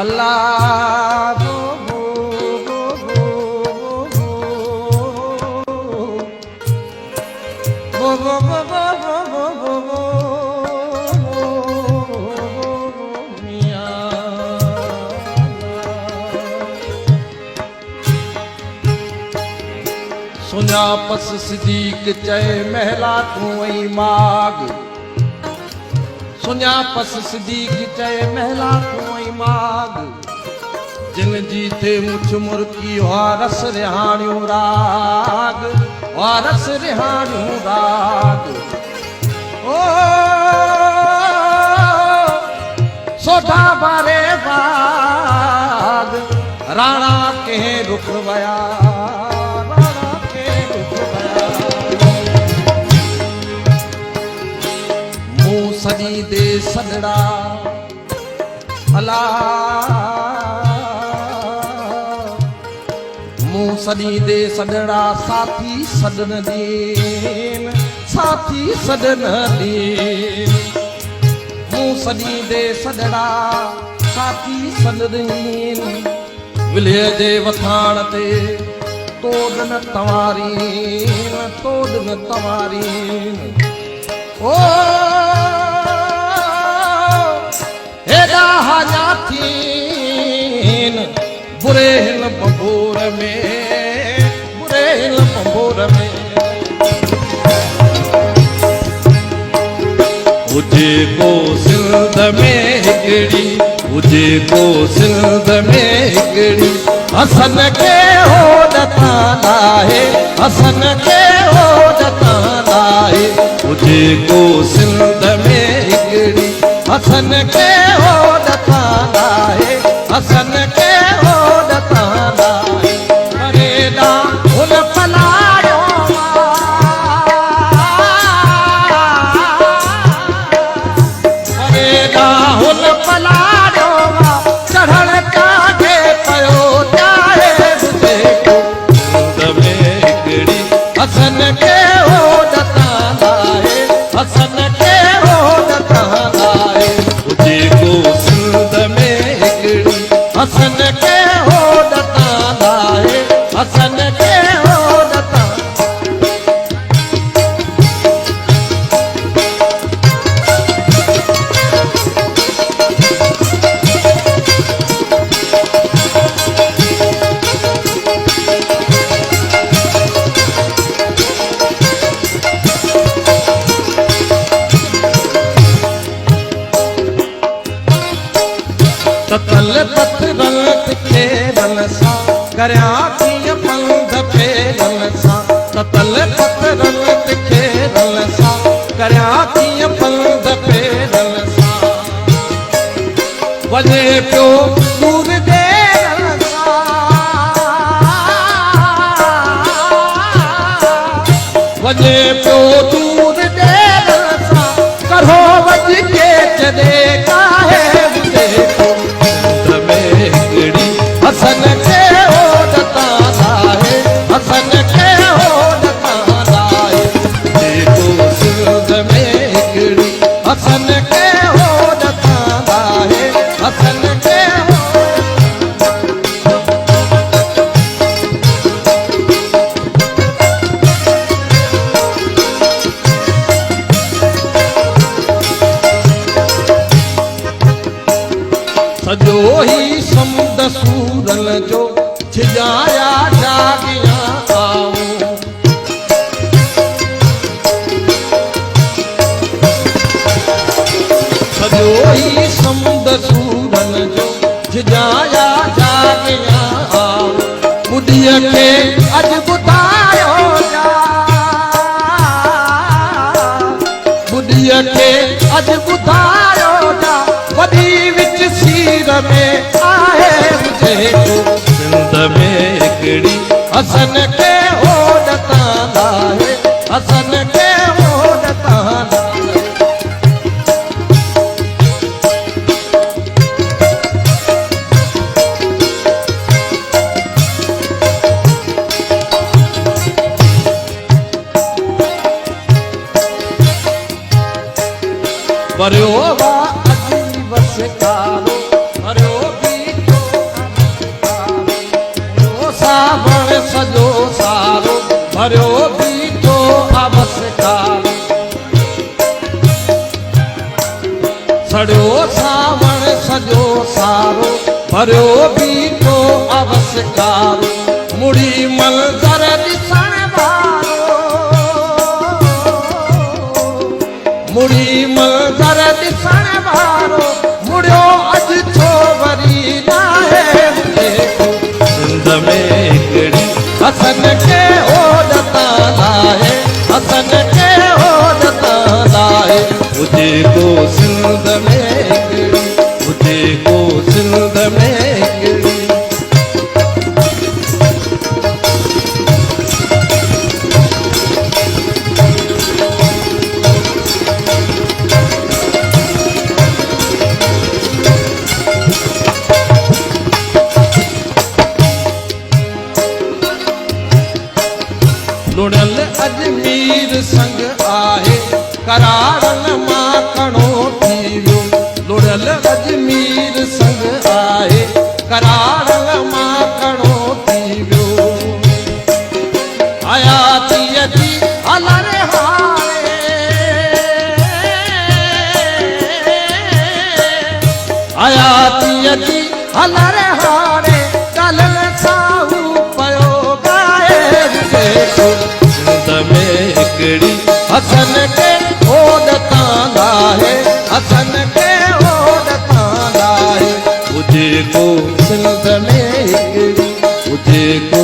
अल्लाह सुञापस सिद्दीक़ चए महला तूं ऐं माग सुञापस सिद्दीक़ चए महला तूं ऐं माग जिन जी थे मुछ मुर्की वारस रिहाणियूं राग वारस रिहाणियूं राग ओ सोढा बारे बाग राणा कंहिं रुख वया सजी दे सदड़ा अला मुँह सजी दे सदड़ा साथी सदन दीन साथी सदन दीन मुँह सजी दे सदड़ा साथी सदन दीन विले जे वथाण ते तोड़न तवारीन ओ हेॾा हाजा थीन बुरे हिन बंबोर में हुजे को सिंध में हिकिड़ी हुजे को सिंध में हिकिड़ी हसन के होद तां लाहे हसन के होद तां लाहे हुजे को सिंध में हिकिड़ी हसन के होद तां लाहे हसन के होद तां लाहे करेला हुन पलाड़ियो करेला हुन पलाड़ियो चढ़ण काके पयो चाहे हुजे को सिंध में हिकिड़ी हसन के होद तां लाहे हसन के होद तां लाहे हुजे को सिंध में हिकिड़ी हसन के होद तां लाहे हसन के होद तां ततल पत्थरन ते रन सा करया कीअं पंध फेरन सा ततल पत्थरन ते रन सा करया कीअं पंध फेरन सा वञे पियो दूर दे रन सा वञे पियो दूर दे रन सा करो वज के चले काहे हुजे को हसन के होद तां लाहे हसन के होद तां लाहे देखो सिंध में हिकिड़ी हसन के होद तां लाहे हसन के सजो ही समुंद सूरन जो छिजाया जागिया आऊं सजो ही समुंद सूरन जो छिजाया जागिया आऊं बुढ़ीअ खे अॼु ॿुधायो जा बुढ़ीअ खे अॼु ॿुधायो जा वॾी विच सीर में आहे हुजे को सिंध में हिकिड़ी हसन के होद तां लाहे हसन के होद तां लाहे पर्यो वा अजीब से कारो पर्यो भी सजो सारो भरियो बीठो अवसकारो मुड़ी मंज़र ॾिसण वारो मुड़ी मंज़र ॾिसण वारो मुड़ियो अॼु छो वरी नाहे देखो सिंध में हिकिड़ी हसन खे ओॾता लाहे हसन खे ओॾता लाहे हुजे को सिंध में हिकिड़ी हुजे को सिंध में हिकिड़ी लुड़ियल अजमेर संग आहे करारन मां कणो थी वियो लुड़ियल अजमेर संग आहे करारन मां कणो थी वियो हयातीअ जी हलर हारे हयातीअ जी हलर हारे कलर साहू पयो गाए देखो सिंध में हिकिड़ी हसन खे ओॾता लाहे हसन खे ओॾता लाहे हुजे को सिंध में हिकिड़ी हुजे को